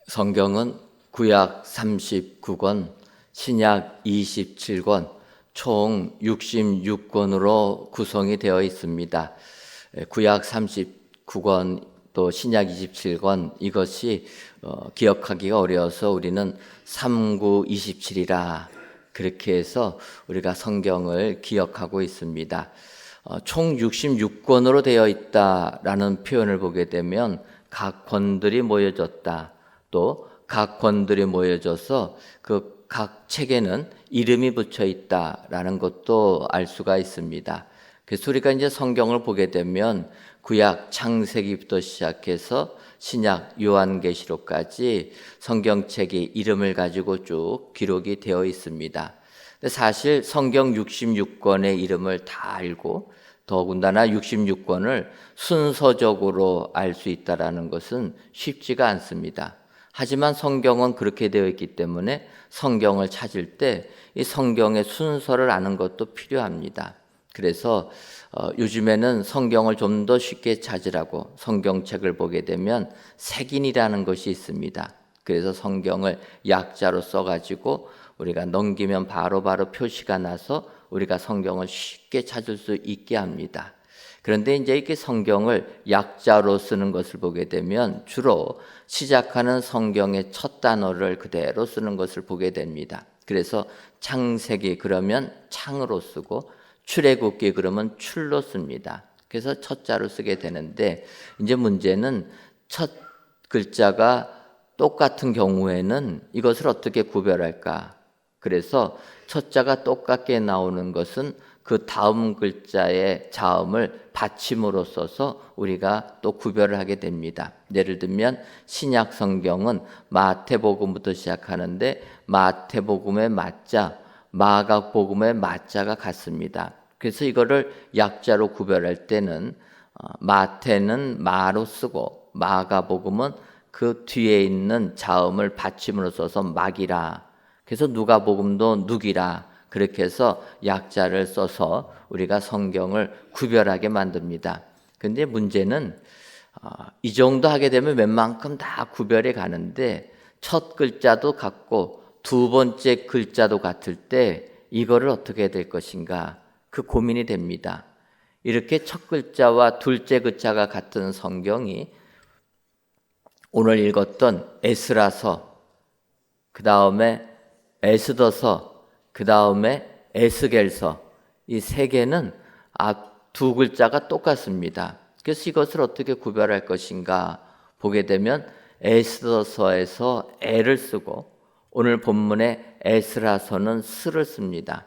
성경은 구약 39권, 신약 27권, 총 66권으로 구성이 되어 있습니다. 구약 39권 또 신약 27권, 이것이 기억하기가 어려워서 우리는 3927이라 그렇게 해서 우리가 성경을 기억하고 있습니다. 총 66권으로 되어 있다라는 표현을 보게 되면 각 권들이 모여졌다, 또 각 권들이 모여져서 그 각 책에는 이름이 붙여 있다라는 것도 알 수가 있습니다. 그래서 우리가 이제 성경을 보게 되면 구약 창세기부터 시작해서 신약 요한계시록까지 성경책이 이름을 가지고 쭉 기록이 되어 있습니다. 근데 사실 성경 66권의 이름을 다 알고 더군다나 66권을 순서적으로 알 수 있다는 것은 쉽지가 않습니다. 하지만 성경은 그렇게 되어 있기 때문에 성경을 찾을 때 이 성경의 순서를 아는 것도 필요합니다. 그래서 요즘에는 성경을 좀 더 쉽게 찾으라고 성경책을 보게 되면 색인이라는 것이 있습니다. 그래서 성경을 약자로 써가지고 우리가 넘기면 바로바로 표시가 나서 우리가 성경을 쉽게 찾을 수 있게 합니다. 그런데 이제 이렇게 성경을 약자로 쓰는 것을 보게 되면 주로 시작하는 성경의 첫 단어를 그대로 쓰는 것을 보게 됩니다. 그래서 창세기 그러면 창으로 쓰고 출애굽기 그러면 출로 씁니다. 그래서 첫 자로 쓰게 되는데 이제 문제는 첫 글자가 똑같은 경우에는 이것을 어떻게 구별할까? 그래서 첫 자가 똑같게 나오는 것은 그 다음 글자의 자음을 받침으로 써서 우리가 또 구별을 하게 됩니다. 예를 들면 신약 성경은 마태복음부터 시작하는데 마태복음의 마자, 마가복음의 마자가 같습니다. 그래서 이거를 약자로 구별할 때는 마태는 마로 쓰고 마가복음은 그 뒤에 있는 자음을 받침으로 써서 막이라, 그래서 누가복음도 누기라, 그렇게 해서 약자를 써서 우리가 성경을 구별하게 만듭니다. 근데 문제는 이 정도 하게 되면 웬만큼 다 구별이 가는데 첫 글자도 같고 두 번째 글자도 같을 때 이거를 어떻게 해야 될 것인가, 그 고민이 됩니다. 이렇게 첫 글자와 둘째 글자가 같은 성경이 오늘 읽었던 에스라서, 그 다음에 에스더서, 그 다음에 에스겔서, 이 세 개는 두 글자가 똑같습니다. 그래서 이것을 어떻게 구별할 것인가 보게 되면 에스더서에서 에를 쓰고 오늘 본문의 에스라서는 스를 씁니다.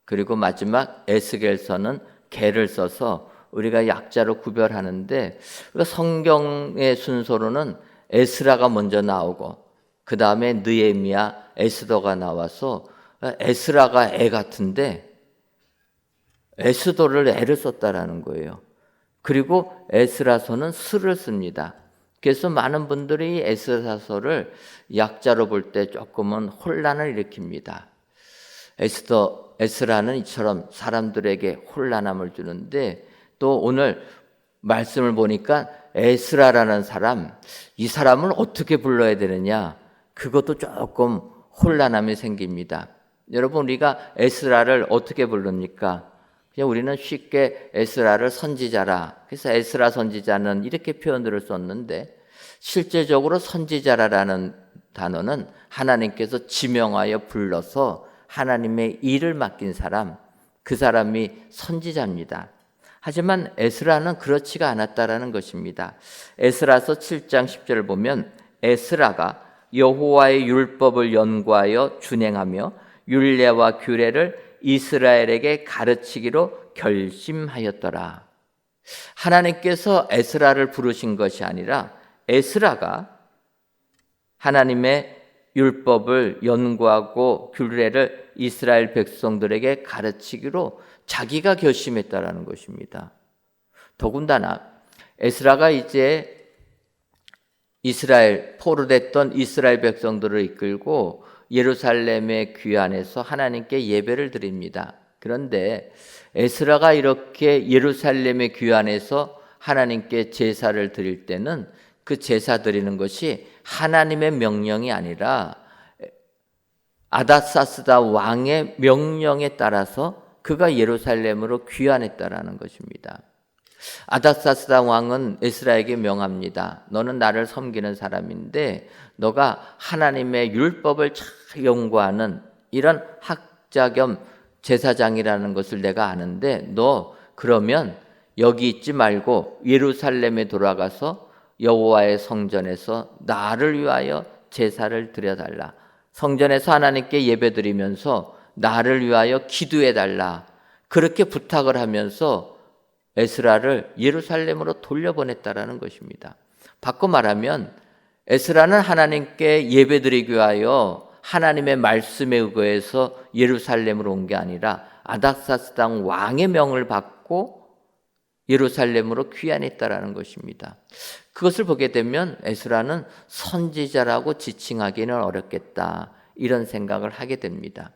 그리고 마지막 에스겔서는 게를 써서 우리가 약자로 구별하는데, 성경의 순서로는 에스라가 먼저 나오고 그 다음에 느헤미야, 에스더가 나와서 에스라가 에 같은데 에스더를 에를 썼다라는 거예요. 그리고 에스라서는 스를 씁니다. 그래서 많은 분들이 에스라서를 약자로 볼 때 조금은 혼란을 일으킵니다. 에스라는 이처럼 사람들에게 혼란함을 주는데, 또 오늘 말씀을 보니까 에스라라는 사람, 이 사람을 어떻게 불러야 되느냐, 그것도 조금 혼란함이 생깁니다. 여러분, 우리가 에스라를 어떻게 부릅니까? 그냥 우리는 쉽게 에스라를 선지자라, 그래서 에스라 선지자는 이렇게 표현들을 썼는데, 실제적으로 선지자라는 단어는 하나님께서 지명하여 불러서 하나님의 일을 맡긴 사람, 그 사람이 선지자입니다. 하지만 에스라는 그렇지가 않았다라는 것입니다. 에스라서 7장 10절을 보면 에스라가 여호와의 율법을 연구하여 준행하며 율례와 규례를 이스라엘에게 가르치기로 결심하였더라. 하나님께서 에스라를 부르신 것이 아니라 에스라가 하나님의 율법을 연구하고 규례를 이스라엘 백성들에게 가르치기로 자기가 결심했다라는 것입니다. 더군다나 에스라가 이제 이스라엘 포로됐던 이스라엘 백성들을 이끌고 예루살렘의 귀환에서 하나님께 예배를 드립니다. 그런데 에스라가 이렇게 예루살렘의 귀환에서 하나님께 제사를 드릴 때는 그 제사 드리는 것이 하나님의 명령이 아니라 아닥사스다 왕의 명령에 따라서 그가 예루살렘으로 귀환했다라는 것입니다. 아닥사스다 왕은 에스라에게 명합니다. 너는 나를 섬기는 사람인데 너가 하나님의 율법을 잘 연구하는 이런 학자 겸 제사장이라는 것을 내가 아는데 너 그러면 여기 있지 말고 예루살렘에 돌아가서 여호와의 성전에서 나를 위하여 제사를 드려달라. 성전에서 하나님께 예배드리면서 나를 위하여 기도해달라. 그렇게 부탁을 하면서 에스라를 예루살렘으로 돌려보냈다라는 것입니다. 바꿔 말하면 에스라는 하나님께 예배드리기 위하여 하나님의 말씀에 의거해서 예루살렘으로 온 게 아니라 아닥사스다 왕의 명을 받고 예루살렘으로 귀환했다라는 것입니다. 그것을 보게 되면 에스라는 선지자라고 지칭하기는 어렵겠다 이런 생각을 하게 됩니다.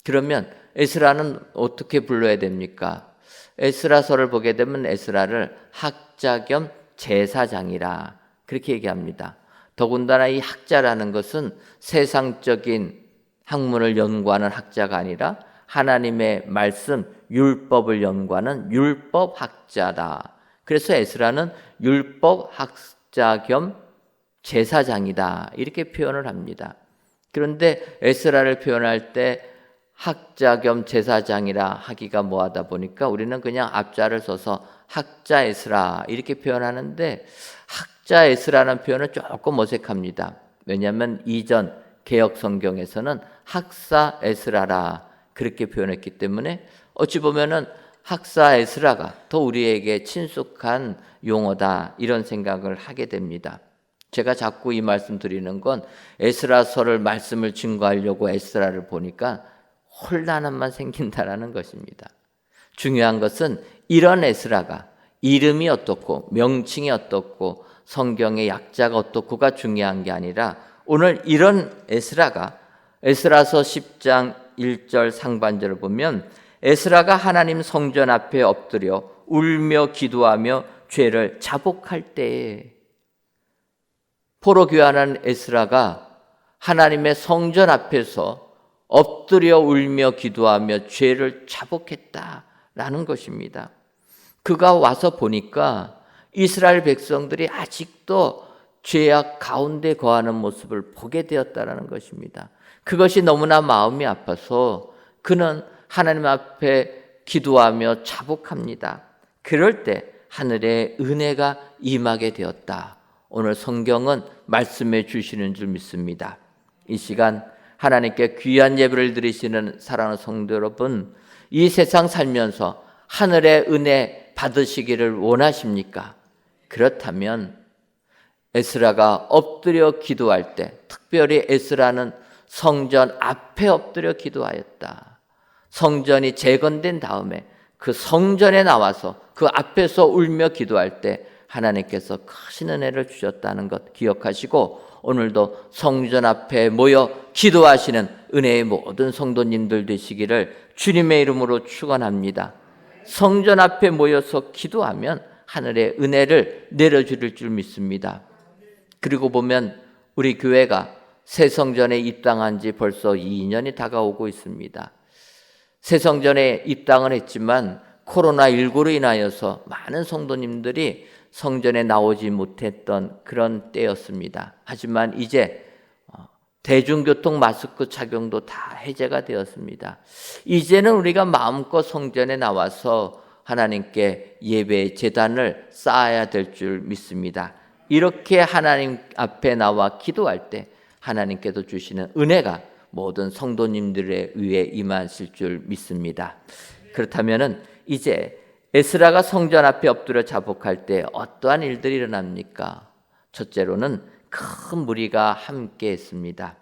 그러면 에스라는 어떻게 불러야 됩니까? 에스라서를 보게 되면 에스라를 학자 겸 제사장이라 그렇게 얘기합니다. 더군다나 이 학자라는 것은 세상적인 학문을 연구하는 학자가 아니라 하나님의 말씀, 율법을 연구하는 율법학자다. 그래서 에스라는 율법학자 겸 제사장이다. 이렇게 표현을 합니다. 그런데 에스라를 표현할 때 학자 겸 제사장이라 하기가 뭐하다 보니까 우리는 그냥 앞자를 써서 학자 에스라 이렇게 표현하는데 학자 에스라는 표현은 조금 어색합니다. 왜냐하면 이전 개역 성경에서는 학사 에스라라 그렇게 표현했기 때문에 어찌 보면은 학사 에스라가 더 우리에게 친숙한 용어다 이런 생각을 하게 됩니다. 제가 자꾸 이 말씀 드리는 건 에스라서를 말씀을 증거하려고 에스라를 보니까 혼란함만 생긴다라는 것입니다. 중요한 것은 이런 에스라가 이름이 어떻고 명칭이 어떻고 성경의 약자가 어떻고가 중요한 게 아니라 오늘 이런 에스라가 에스라서 10장 1절 상반절을 보면 에스라가 하나님 성전 앞에 엎드려 울며 기도하며 죄를 자복할 때에 포로 귀환한 에스라가 하나님의 성전 앞에서 엎드려 울며 기도하며 죄를 자복했다라는 것입니다. 그가 와서 보니까 이스라엘 백성들이 아직도 죄악 가운데 거하는 모습을 보게 되었다라는 것입니다. 그것이 너무나 마음이 아파서 그는 하나님 앞에 기도하며 자복합니다. 그럴 때 하늘의 은혜가 임하게 되었다. 오늘 성경은 말씀해 주시는 줄 믿습니다. 이 시간 하나님께 귀한 예배를 드리시는 사랑하는 성도 여러분, 이 세상 살면서 하늘의 은혜 받으시기를 원하십니까? 그렇다면 에스라가 엎드려 기도할 때, 특별히 에스라는 성전 앞에 엎드려 기도하였다. 성전이 재건된 다음에 그 성전에 나와서 그 앞에서 울며 기도할 때 하나님께서 크신 은혜를 주셨다는 것 기억하시고 오늘도 성전 앞에 모여 기도하시는 은혜의 모든 성도님들 되시기를 주님의 이름으로 축원합니다. 성전 앞에 모여서 기도하면 하늘의 은혜를 내려주실 줄 믿습니다. 그리고 보면 우리 교회가 새 성전에 입당한 지 벌써 2년이 다가오고 있습니다. 새 성전에 입당을 했지만 코로나19로 인하여서 많은 성도님들이 성전에 나오지 못했던 그런 때였습니다. 하지만 이제 대중교통 마스크 착용도 다 해제가 되었습니다. 이제는 우리가 마음껏 성전에 나와서 하나님께 예배의 제단을 쌓아야 될 줄 믿습니다. 이렇게 하나님 앞에 나와 기도할 때 하나님께서 주시는 은혜가 모든 성도님들의 위에 임하실 줄 믿습니다. 그렇다면은 이제 에스라가 성전 앞에 엎드려 자복할 때 어떠한 일들이 일어납니까? 첫째로는 큰 무리가 함께 했습니다.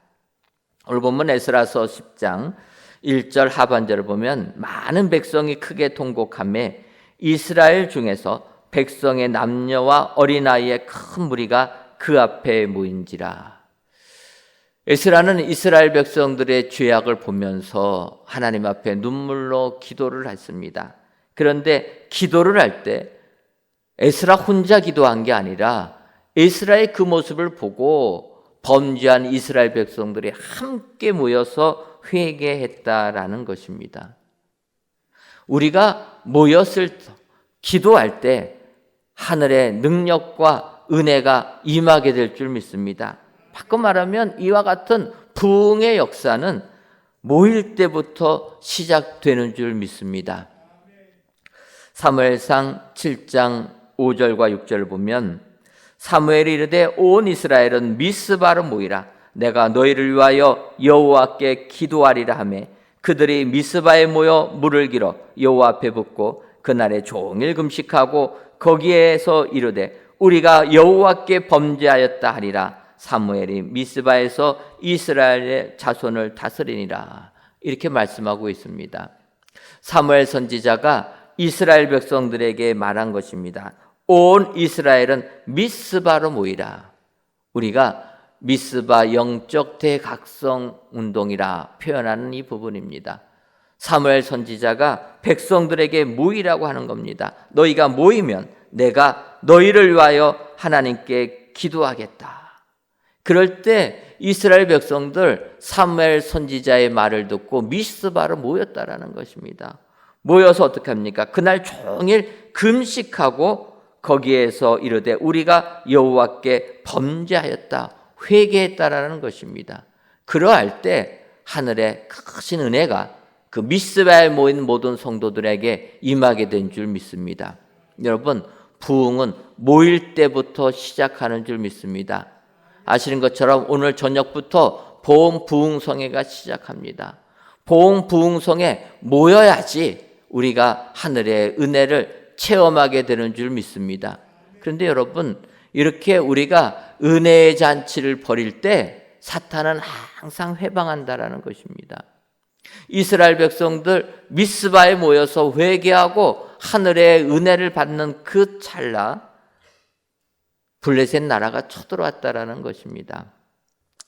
오늘 보면 에스라서 10장 1절 하반절을 보면 많은 백성이 크게 통곡하며 이스라엘 중에서 백성의 남녀와 어린아이의 큰 무리가 그 앞에 모인지라. 에스라는 이스라엘 백성들의 죄악을 보면서 하나님 앞에 눈물로 기도를 했습니다. 그런데 기도를 할 때 에스라 혼자 기도한 게 아니라 에스라의 그 모습을 보고 범죄한 이스라엘 백성들이 함께 모여서 회개했다라는 것입니다. 우리가 모였을 때, 기도할 때 하늘의 능력과 은혜가 임하게 될 줄 믿습니다. 바꿔 말하면 이와 같은 부흥의 역사는 모일 때부터 시작되는 줄 믿습니다. 사무엘상 7장 5절과 6절을 보면 사무엘이 이르되 온 이스라엘은 미스바로 모이라. 내가 너희를 위하여 여호와께 기도하리라 하매 그들이 미스바에 모여 물을 길어 여호와 앞에 붓고 그날에 종일 금식하고 거기에서 이르되 우리가 여호와께 범죄하였다 하리라. 사무엘이 미스바에서 이스라엘의 자손을 다스리니라. 이렇게 말씀하고 있습니다. 사무엘 선지자가 이스라엘 백성들에게 말한 것입니다. 온 이스라엘은 미스바로 모이라. 우리가 미스바 영적 대각성 운동이라 표현하는 이 부분입니다. 사무엘 선지자가 백성들에게 모이라고 하는 겁니다. 너희가 모이면 내가 너희를 위하여 하나님께 기도하겠다. 그럴 때 이스라엘 백성들 사무엘 선지자의 말을 듣고 미스바로 모였다라는 것입니다. 모여서 어떻게 합니까? 그날 종일 금식하고 거기에서 이르되 우리가 여호와께 범죄하였다, 회개했다라는 것입니다. 그러할 때 하늘의 크신 은혜가 그 미스바에 모인 모든 성도들에게 임하게 된 줄 믿습니다. 여러분, 부흥은 모일 때부터 시작하는 줄 믿습니다. 아시는 것처럼 오늘 저녁부터 보험 부흥성회가 시작합니다. 보험 부흥성회 모여야지 우리가 하늘의 은혜를 체험하게 되는 줄 믿습니다. 그런데 여러분, 이렇게 우리가 은혜의 잔치를 벌일 때 사탄은 항상 회방한다라는 것입니다. 이스라엘 백성들 미스바에 모여서 회개하고 하늘의 은혜를 받는 그 찰나 블레셋 나라가 쳐들어왔다라는 것입니다.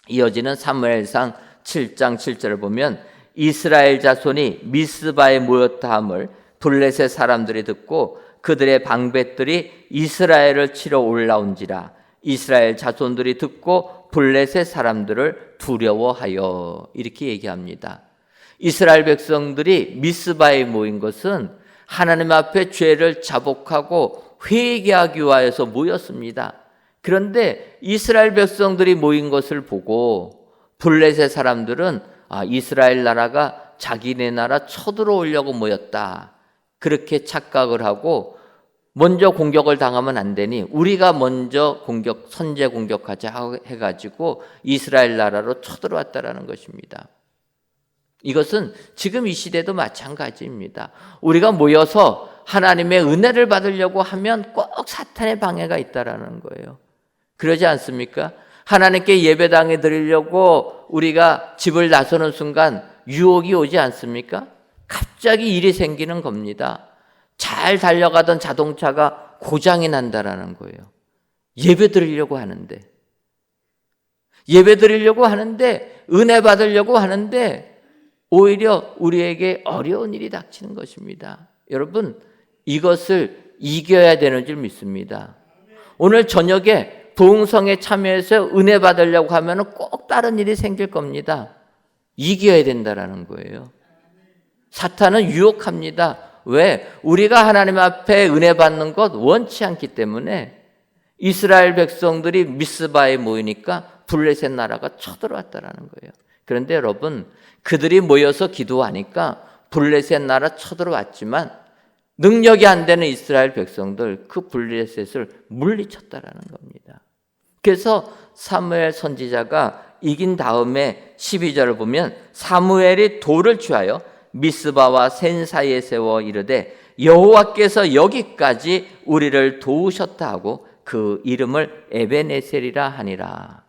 이어지는 사무엘상 7장 7절을 보면 이스라엘 자손이 미스바에 모였다 함을 블레셋 사람들이 듣고 그들의 방백들이 이스라엘을 치러 올라온지라. 이스라엘 자손들이 듣고 블레셋 사람들을 두려워하여. 이렇게 얘기합니다. 이스라엘 백성들이 미스바에 모인 것은 하나님 앞에 죄를 자복하고 회개하기 위하여서 모였습니다. 그런데 이스라엘 백성들이 모인 것을 보고 블레셋 사람들은 이스라엘 나라가 자기네 나라 쳐들어오려고 모였다, 그렇게 착각을 하고 먼저 공격을 당하면 안 되니 우리가 먼저 선제 공격하자 해가지고 이스라엘 나라로 쳐들어왔다라는 것입니다. 이것은 지금 이 시대도 마찬가지입니다. 우리가 모여서 하나님의 은혜를 받으려고 하면 꼭 사탄의 방해가 있다라는 거예요. 그러지 않습니까? 하나님께 예배당에 드리려고 우리가 집을 나서는 순간 유혹이 오지 않습니까? 갑자기 일이 생기는 겁니다. 잘 달려가던 자동차가 고장이 난다라는 거예요. 예배 드리려고 하는데, 은혜 받으려고 하는데 오히려 우리에게 어려운 일이 닥치는 것입니다. 여러분, 이것을 이겨야 되는 줄 믿습니다. 오늘 저녁에 부흥성에 참여해서 은혜 받으려고 하면 꼭 다른 일이 생길 겁니다. 이겨야 된다라는 거예요. 사탄은 유혹합니다. 왜? 우리가 하나님 앞에 은혜 받는 것 원치 않기 때문에. 이스라엘 백성들이 미스바에 모이니까 블레셋 나라가 쳐들어왔다라는 거예요. 그런데 여러분, 그들이 모여서 기도하니까 블레셋 나라 쳐들어왔지만 능력이 안 되는 이스라엘 백성들 그 블레셋을 물리쳤다라는 겁니다. 그래서 사무엘 선지자가 이긴 다음에 12절을 보면 사무엘이 돌을 취하여 미스바와 센 사이에 세워 이르되 여호와께서 여기까지 우리를 도우셨다 하고 그 이름을 에베네셀이라 하니라.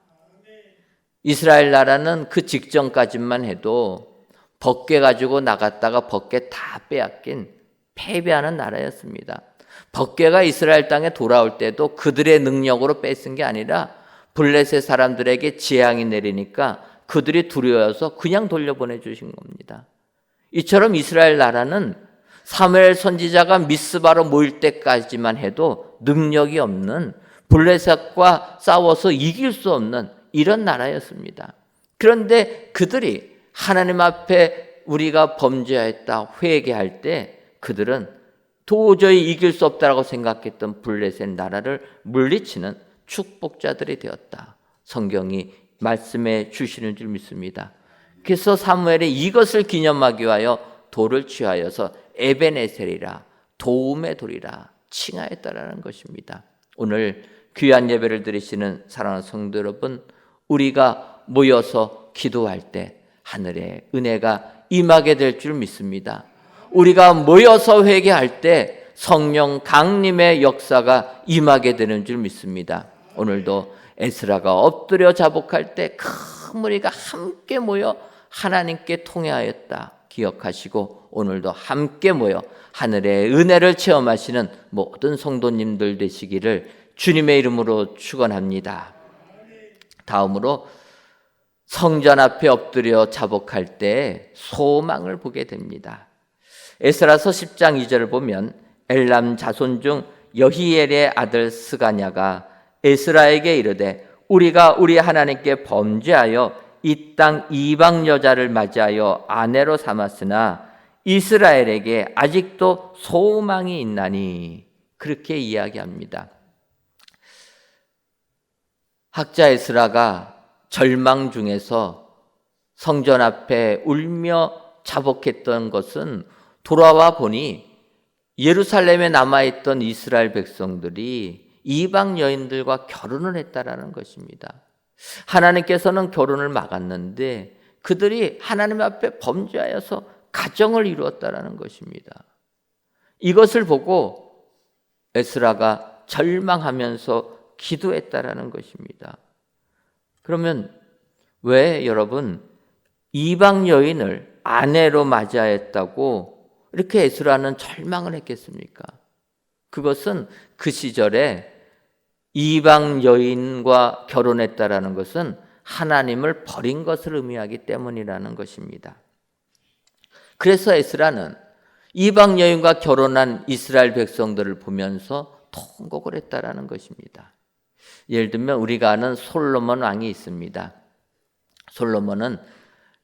이스라엘 나라는 그 직전까지만 해도 벗게 가지고 나갔다가 벗게 다 빼앗긴 패배하는 나라였습니다. 벗게가 이스라엘 땅에 돌아올 때도 그들의 능력으로 뺏은 게 아니라 블레셋 사람들에게 재앙이 내리니까 그들이 두려워서 그냥 돌려보내 주신 겁니다. 이처럼 이스라엘 나라는 사무엘 선지자가 미스바로 모일 때까지만 해도 능력이 없는 블레셋과 싸워서 이길 수 없는 이런 나라였습니다. 그런데 그들이 하나님 앞에 우리가 범죄하였다 회개할 때 그들은 도저히 이길 수 없다고 생각했던 블레셋 나라를 물리치는 축복자들이 되었다. 성경이 말씀해 주시는 줄 믿습니다. 그래서 사무엘이 이것을 기념하기 위하여 돌을 취하여서 에벤에셀이라 도움의 돌이라 칭하였다라는 것입니다. 오늘 귀한 예배를 드리시는 사랑하는 성도 여러분, 우리가 모여서 기도할 때 하늘의 은혜가 임하게 될 줄 믿습니다. 우리가 모여서 회개할 때 성령 강림의 역사가 임하게 되는 줄 믿습니다. 오늘도 에스라가 엎드려 자복할 때 큰 무리가 함께 모여 하나님께 통회하였다 기억하시고 오늘도 함께 모여 하늘의 은혜를 체험하시는 모든 성도님들 되시기를 주님의 이름으로 축원합니다. 다음으로 성전 앞에 엎드려 자복할 때 소망을 보게 됩니다. 에스라서 10장 2절을 보면 엘람 자손 중 여히엘의 아들 스가냐가 에스라에게 이르되 우리가 우리 하나님께 범죄하여 이 땅 이방 여자를 맞이하여 아내로 삼았으나 이스라엘에게 아직도 소망이 있나니 그렇게 이야기합니다. 학자 에스라가 절망 중에서 성전 앞에 울며 자복했던 것은 돌아와 보니 예루살렘에 남아있던 이스라엘 백성들이 이방 여인들과 결혼을 했다라는 것입니다. 하나님께서는 결혼을 막았는데 그들이 하나님 앞에 범죄하여서 가정을 이루었다라는 것입니다. 이것을 보고 에스라가 절망하면서 기도했다라는 것입니다. 그러면 왜 여러분 이방 여인을 아내로 맞이하였다고 이렇게 에스라는 절망을 했겠습니까? 그것은 그 시절에 이방 여인과 결혼했다라는 것은 하나님을 버린 것을 의미하기 때문이라는 것입니다. 그래서 에스라는 이방 여인과 결혼한 이스라엘 백성들을 보면서 통곡을 했다라는 것입니다. 예를 들면 우리가 아는 솔로몬 왕이 있습니다. 솔로몬은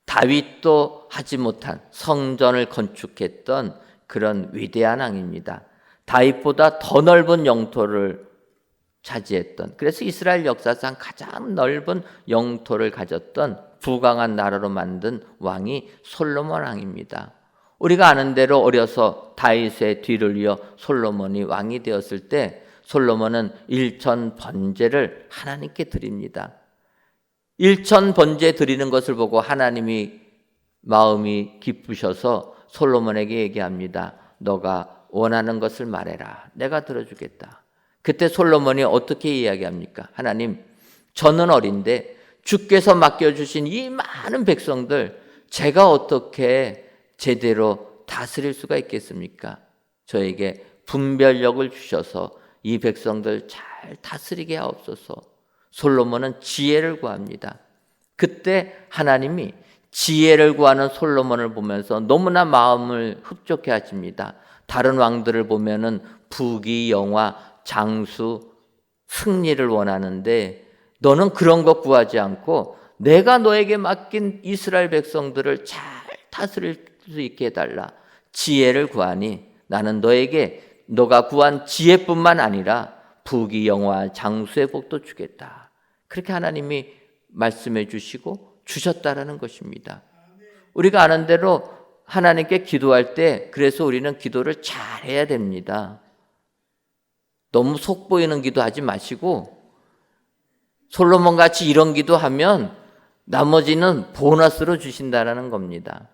다윗도 하지 못한 성전을 건축했던 그런 위대한 왕입니다. 다윗보다 더 넓은 영토를 차지했던, 그래서 이스라엘 역사상 가장 넓은 영토를 가졌던 부강한 나라로 만든 왕이 솔로몬 왕입니다. 우리가 아는 대로 어려서 다윗의 뒤를 이어 솔로몬이 왕이 되었을 때 솔로몬은 일천 번제를 하나님께 드립니다. 일천 번제 드리는 것을 보고 하나님이 마음이 기쁘셔서 솔로몬에게 얘기합니다. 너가 원하는 것을 말해라. 내가 들어주겠다. 그때 솔로몬이 어떻게 이야기합니까? 하나님, 저는 어린데 주께서 맡겨주신 이 많은 백성들 제가 어떻게 제대로 다스릴 수가 있겠습니까? 저에게 분별력을 주셔서 이 백성들 잘 다스리게 하옵소서. 솔로몬은 지혜를 구합니다. 그때 하나님이 지혜를 구하는 솔로몬을 보면서 너무나 마음을 흡족해 하십니다. 다른 왕들을 보면은 부귀, 영화, 장수, 승리를 원하는데 너는 그런 것 구하지 않고 내가 너에게 맡긴 이스라엘 백성들을 잘 다스릴 수 있게 해달라. 지혜를 구하니 나는 너에게 너가 구한 지혜뿐만 아니라 부귀, 영화, 장수의 복도 주겠다. 그렇게 하나님이 말씀해 주시고 주셨다라는 것입니다. 우리가 아는 대로 하나님께 기도할 때 그래서 우리는 기도를 잘해야 됩니다. 너무 속 보이는 기도하지 마시고 솔로몬 같이 이런 기도하면 나머지는 보너스로 주신다라는 겁니다.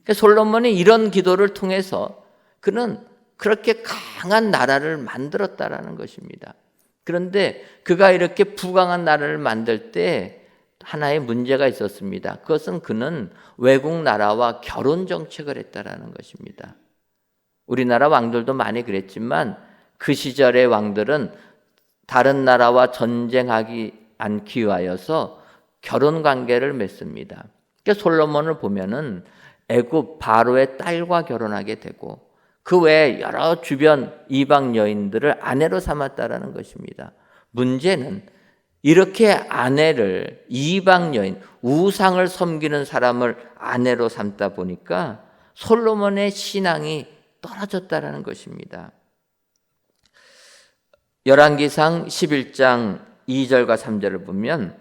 그러니까 솔로몬이 이런 기도를 통해서 그는 그렇게 강한 나라를 만들었다라는 것입니다. 그런데 그가 이렇게 부강한 나라를 만들 때 하나의 문제가 있었습니다. 그것은 그는 외국 나라와 결혼 정책을 했다라는 것입니다. 우리나라 왕들도 많이 그랬지만 그 시절의 왕들은 다른 나라와 전쟁하기 않기 위하여서 결혼 관계를 맺습니다. 그러니까 솔로몬을 보면은 애굽 바로의 딸과 결혼하게 되고 그 외에 여러 주변 이방 여인들을 아내로 삼았다라는 것입니다. 문제는 이렇게 아내를, 이방 여인, 우상을 섬기는 사람을 아내로 삼다 보니까 솔로몬의 신앙이 떨어졌다라는 것입니다. 열왕기상 11장 2절과 3절을 보면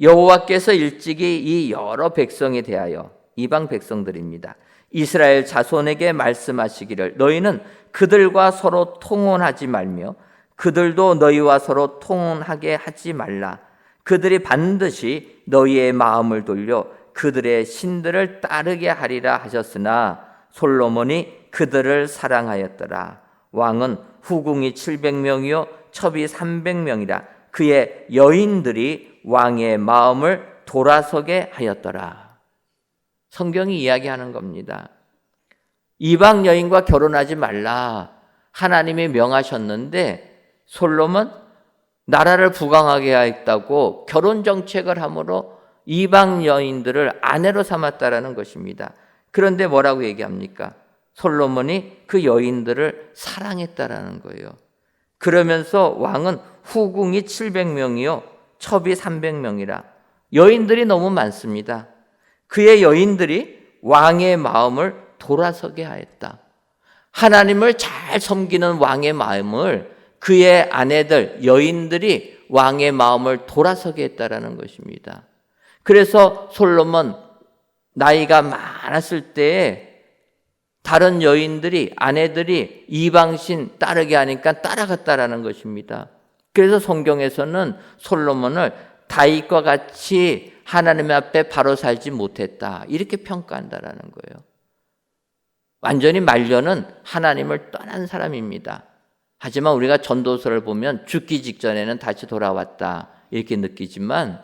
여호와께서 일찍이 이 여러 백성에 대하여, 이방 백성들입니다, 이스라엘 자손에게 말씀하시기를 너희는 그들과 서로 통혼하지 말며 그들도 너희와 서로 통혼하게 하지 말라. 그들이 반드시 너희의 마음을 돌려 그들의 신들을 따르게 하리라 하셨으나 솔로몬이 그들을 사랑하였더라. 왕은 후궁이 700명이요 첩이 300명이라. 그의 여인들이 왕의 마음을 돌아서게 하였더라. 성경이 이야기하는 겁니다. 이방 여인과 결혼하지 말라 하나님이 명하셨는데 솔로몬 나라를 부강하게 하였다고 결혼 정책을 함으로 이방 여인들을 아내로 삼았다라는 것입니다. 그런데 뭐라고 얘기합니까? 솔로몬이 그 여인들을 사랑했다라는 거예요. 그러면서 왕은 후궁이 700명이요 첩이 300명이라. 여인들이 너무 많습니다. 그의 여인들이 왕의 마음을 돌아서게 하였다. 하나님을 잘 섬기는 왕의 마음을 그의 아내들, 여인들이 왕의 마음을 돌아서게 했다라는 것입니다. 그래서 솔로몬 나이가 많았을 때에 다른 여인들이, 아내들이 이방신 따르게 하니까 따라갔다라는 것입니다. 그래서 성경에서는 솔로몬을 다윗과 같이 하나님 앞에 바로 살지 못했다 이렇게 평가한다라는 거예요. 완전히 말년은 하나님을 떠난 사람입니다. 하지만 우리가 전도서를 보면 죽기 직전에는 다시 돌아왔다 이렇게 느끼지만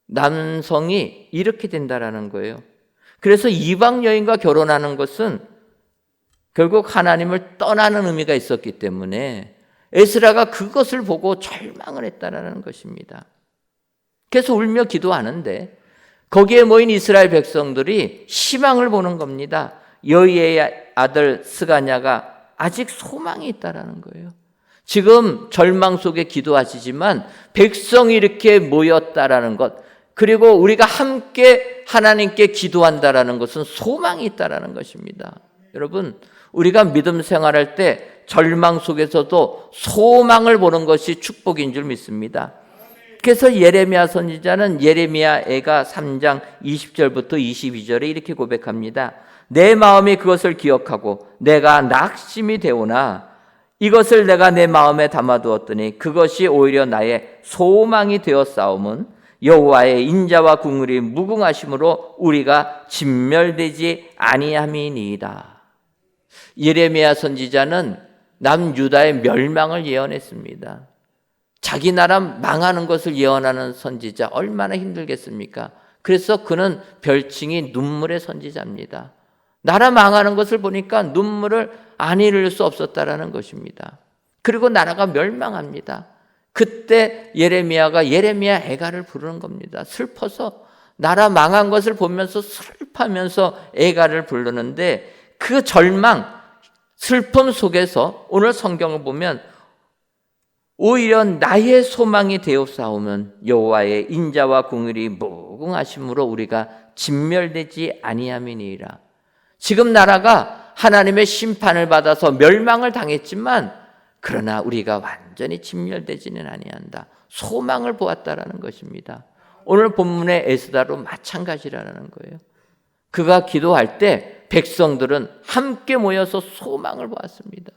남성이 이렇게 된다라는 거예요. 그래서 이방 여인과 결혼하는 것은 결국 하나님을 떠나는 의미가 있었기 때문에 에스라가 그것을 보고 절망을 했다라는 것입니다. 그래서 울며 기도하는데 거기에 모인 이스라엘 백성들이 희망을 보는 겁니다. 여이의 아들 스가냐가 아직 소망이 있다라는 거예요. 지금 절망 속에 기도하시지만 백성이 이렇게 모였다라는 것, 그리고 우리가 함께 하나님께 기도한다라는 것은 소망이 있다라는 것입니다. 여러분, 우리가 믿음 생활할 때 절망 속에서도 소망을 보는 것이 축복인 줄 믿습니다. 그래서 예레미야 선지자는 예레미야 애가 3장 20절부터 22절에 이렇게 고백합니다. 내 마음이 그것을 기억하고 내가 낙심이 되오나 이것을 내가 내 마음에 담아두었더니 그것이 오히려 나의 소망이 되었사옴은 여호와의 인자와 긍휼이 무궁하심으로 우리가 진멸되지 아니함이니이다. 예레미야 선지자는 남유다의 멸망을 예언했습니다. 자기 나라 망하는 것을 예언하는 선지자 얼마나 힘들겠습니까? 그래서 그는 별칭이 눈물의 선지자입니다. 나라 망하는 것을 보니까 눈물을 안 잃을 수 없었다라는 것입니다. 그리고 나라가 멸망합니다. 그때 예레미야가 예레미야 애가를 부르는 겁니다. 슬퍼서 나라 망한 것을 보면서 슬퍼하면서 애가를 부르는데 그 절망, 슬픔 속에서 오늘 성경을 보면 오히려 나의 소망이 되옵사오면 여호와의 인자와 긍휼이 무궁하심으로 우리가 진멸되지 아니함이니이다. 지금 나라가 하나님의 심판을 받아서 멸망을 당했지만 그러나 우리가 완전히 진멸되지는 아니한다. 소망을 보았다라는 것입니다. 오늘 본문의 에스더도 마찬가지라는 거예요. 그가 기도할 때 백성들은 함께 모여서 소망을 보았습니다.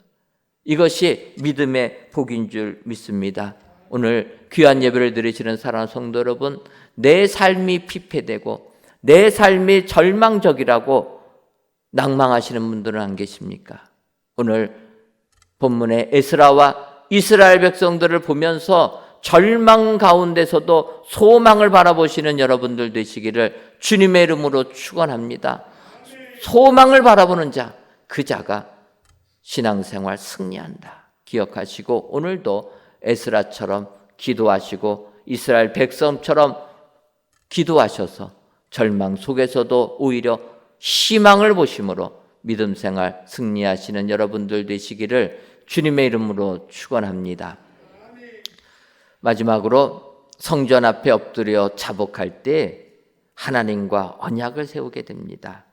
이것이 믿음의 복인 줄 믿습니다. 오늘 귀한 예배를 드리시는 사랑하는 성도 여러분, 내 삶이 피폐되고 내 삶이 절망적이라고 낭망하시는 분들은 안 계십니까? 오늘 본문의 에스라와 이스라엘 백성들을 보면서 절망 가운데서도 소망을 바라보시는 여러분들 되시기를 주님의 이름으로 축원합니다. 소망을 바라보는 자, 그 자가 신앙생활 승리한다. 기억하시고 오늘도 에스라처럼 기도하시고 이스라엘 백성처럼 기도하셔서 절망 속에서도 오히려 희망을 보심으로 믿음 생활 승리하시는 여러분들 되시기를 주님의 이름으로 축원합니다. 마지막으로 성전 앞에 엎드려 자복할 때 하나님과 언약을 세우게 됩니다.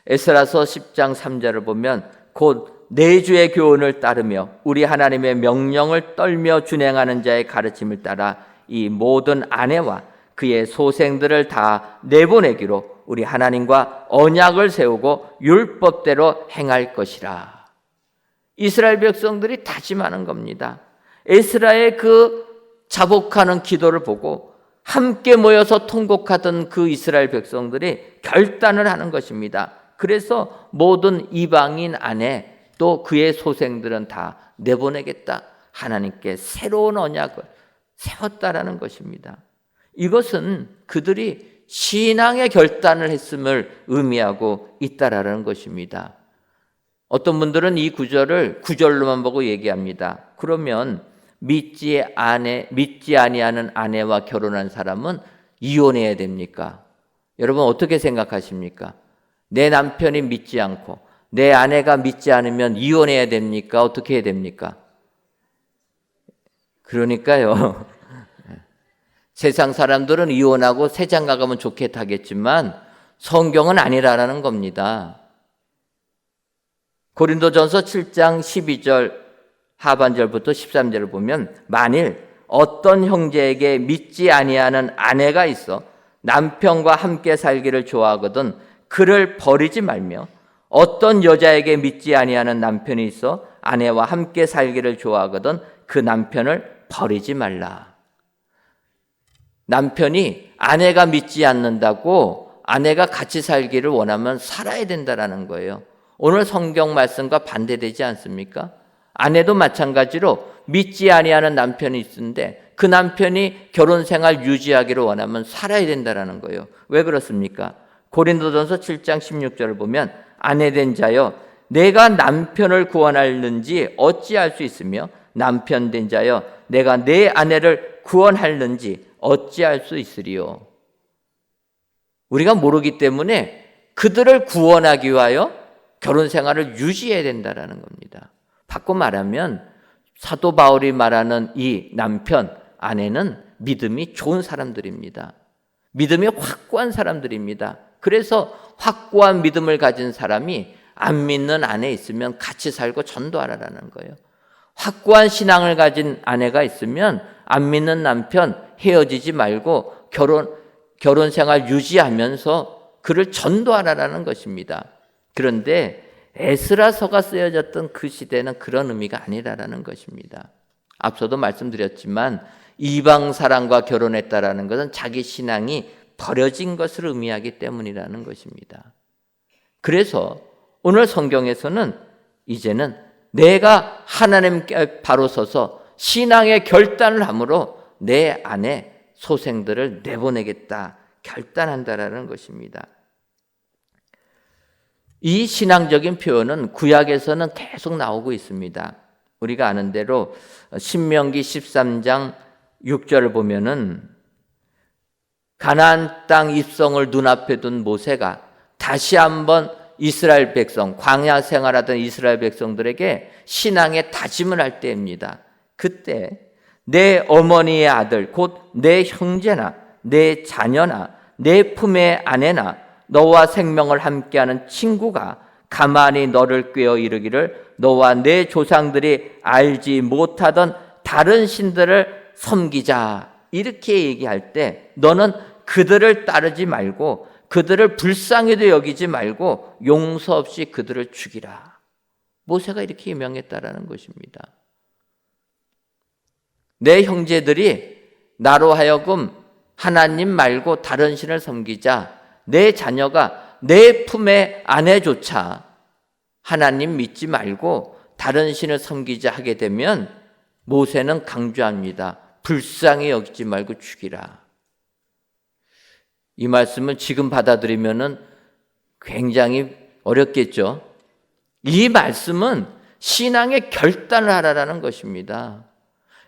에스라서 10장 3절을 보면 곧 내 주의 교훈을 따르며 우리 하나님의 명령을 떨며 준행하는 자의 가르침을 따라 이 모든 아내와 그의 소생들을 다 내보내기로 우리 하나님과 언약을 세우고 율법대로 행할 것이라. 이스라엘 백성들이 다짐하는 겁니다. 에스라의 그 자복하는 기도를 보고 함께 모여서 통곡하던 그 이스라엘 백성들이 결단을 하는 것입니다. 그래서 모든 이방인 아내 또 그의 소생들은 다 내보내겠다. 하나님께 새로운 언약을 세웠다라는 것입니다. 이것은 그들이 신앙의 결단을 했음을 의미하고 있다라는 것입니다. 어떤 분들은 이 구절로만 보고 얘기합니다. 그러면 믿지 아니하는 아내와 결혼한 사람은 이혼해야 됩니까? 여러분 어떻게 생각하십니까? 내 남편이 믿지 않고 내 아내가 믿지 않으면 이혼해야 됩니까? 어떻게 해야 됩니까? 그러니까요. 세상 사람들은 이혼하고 새 장가 가면 좋겠다 하겠지만 성경은 아니라는 겁니다. 고린도전서 7장 12절 하반절부터 13절을 보면 만일 어떤 형제에게 믿지 아니하는 아내가 있어 남편과 함께 살기를 좋아하거든 그를 버리지 말며 어떤 여자에게 믿지 아니하는 남편이 있어 아내와 함께 살기를 좋아하거든 그 남편을 버리지 말라. 남편이 아내가 믿지 않는다고 아내가 같이 살기를 원하면 살아야 된다라는 거예요. 오늘 성경 말씀과 반대되지 않습니까? 아내도 마찬가지로 믿지 아니하는 남편이 있는데 그 남편이 결혼 생활 유지하기를 원하면 살아야 된다라는 거예요. 왜 그렇습니까? 고린도전서 7장 16절을 보면 아내된 자여 내가 남편을 구원하는지 어찌할 수 있으며 남편된 자여 내가 내 아내를 구원하는지 어찌할 수 있으리요. 우리가 모르기 때문에 그들을 구원하기 위하여 결혼 생활을 유지해야 된다는 겁니다. 바꿔 말하면 사도 바울이 말하는 이 남편, 아내는 믿음이 좋은 사람들입니다. 믿음이 확고한 사람들입니다. 그래서 확고한 믿음을 가진 사람이 안 믿는 아내 있으면 같이 살고 전도하라는 거예요. 확고한 신앙을 가진 아내가 있으면 안 믿는 남편 헤어지지 말고 결혼 생활 유지하면서 그를 전도하라는 것입니다. 그런데 에스라서가 쓰여졌던 그 시대는 그런 의미가 아니라는 것입니다. 앞서도 말씀드렸지만 이방 사람과 결혼했다라는 것은 자기 신앙이 버려진 것을 의미하기 때문이라는 것입니다. 그래서 오늘 성경에서는 이제는 내가 하나님께 바로 서서 신앙의 결단을 함으로 내 아내 소생들을 내보내겠다 결단한다라는 것입니다. 이 신앙적인 표현은 구약에서는 계속 나오고 있습니다. 우리가 아는 대로 신명기 13장 6절을 보면은 가나안 땅 입성을 눈앞에 둔 모세가 다시 한번 이스라엘 백성, 광야 생활하던 이스라엘 백성들에게 신앙의 다짐을 할 때입니다. 그때 내 어머니의 아들 곧 내 형제나 내 자녀나 내 품의 아내나 너와 생명을 함께하는 친구가 가만히 너를 꾀어 이르기를 너와 내 조상들이 알지 못하던 다른 신들을 섬기자 이렇게 얘기할 때 너는 그들을 따르지 말고 그들을 불쌍히도 여기지 말고 용서 없이 그들을 죽이라. 모세가 이렇게 명했다라는 것입니다. 내 형제들이 나로 하여금 하나님 말고 다른 신을 섬기자. 내 자녀가 내 품의 아내조차 하나님 믿지 말고 다른 신을 섬기자 하게 되면 모세는 강조합니다. 불쌍히 여기지 말고 죽이라. 이 말씀을 지금 받아들이면은 굉장히 어렵겠죠. 이 말씀은 신앙의 결단을 하라는 것입니다.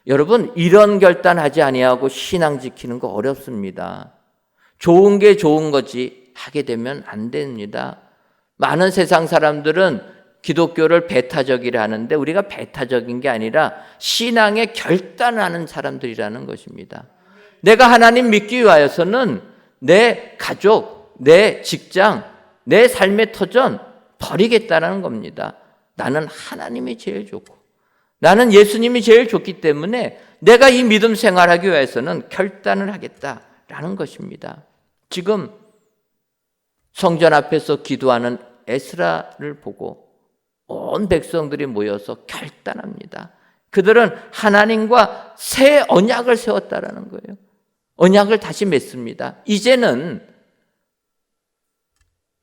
여러분, 이런 결단하지 아니하고 신앙 지키는 거 어렵습니다. 좋은 게 좋은 거지 하게 되면 안 됩니다. 많은 세상 사람들은 기독교를 배타적이라 하는데 우리가 배타적인 게 아니라 신앙에 결단하는 사람들이라는 것입니다. 내가 하나님 믿기 위하여서는 내 가족, 내 직장, 내 삶의 터전 버리겠다라는 겁니다. 나는 하나님이 제일 좋고 나는 예수님이 제일 좋기 때문에 내가 이 믿음 생활하기 위해서는 결단을 하겠다라는 것입니다. 지금 성전 앞에서 기도하는 에스라를 보고 온 백성들이 모여서 결단합니다. 그들은 하나님과 새 언약을 세웠다라는 거예요. 언약을 다시 맺습니다. 이제는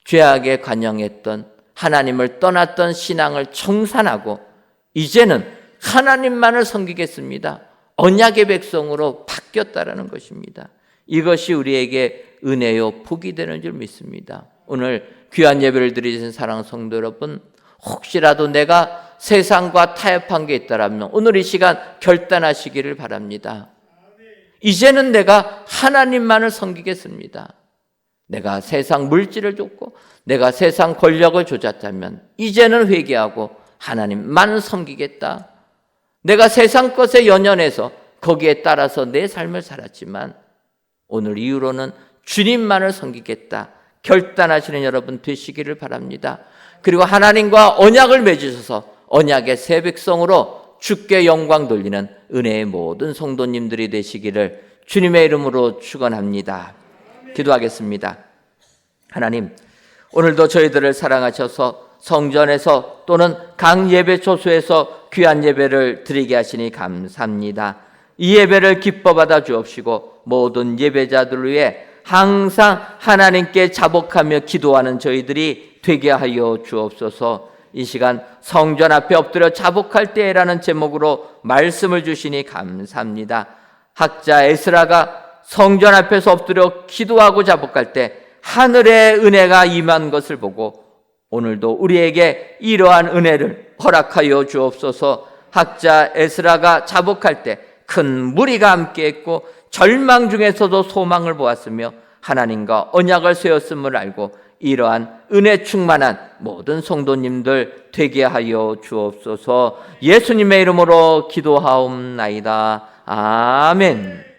죄악에 관영했던 하나님을 떠났던 신앙을 청산하고 이제는 하나님만을 섬기겠습니다. 언약의 백성으로 바뀌었다라는 것입니다. 이것이 우리에게 은혜요 복이 되는 줄 믿습니다. 오늘 귀한 예배를 드리신 사랑하는 성도 여러분, 혹시라도 내가 세상과 타협한 게 있다라면 오늘 이 시간 결단하시기를 바랍니다. 이제는 내가 하나님만을 섬기겠습니다. 내가 세상 물질을 줬고 내가 세상 권력을 줬다면 이제는 회개하고 하나님만 섬기겠다. 내가 세상 것에 연연해서 거기에 따라서 내 삶을 살았지만 오늘 이후로는 주님만을 섬기겠다. 결단하시는 여러분 되시기를 바랍니다. 그리고 하나님과 언약을 맺으셔서 언약의 새 백성으로 주께 영광 돌리는 은혜의 모든 성도님들이 되시기를 주님의 이름으로 축원합니다. 기도하겠습니다. 하나님, 오늘도 저희들을 사랑하셔서 성전에서 또는 각 예배 초소에서 귀한 예배를 드리게 하시니 감사합니다. 이 예배를 기뻐 받아 주옵시고 모든 예배자들 위해 항상 하나님께 자복하며 기도하는 저희들이 되게 하여 주옵소서. 이 시간 성전 앞에 엎드려 자복할 때라는 제목으로 말씀을 주시니 감사합니다. 학자 에스라가 성전 앞에서 엎드려 기도하고 자복할 때 하늘의 은혜가 임한 것을 보고 오늘도 우리에게 이러한 은혜를 허락하여 주옵소서. 학자 에스라가 자복할 때 큰 무리가 함께했고 절망 중에서도 소망을 보았으며 하나님과 언약을 세웠음을 알고 이러한 은혜 충만한 모든 성도님들 되게 하여 주옵소서. 예수님의 이름으로 기도하옵나이다. 아멘.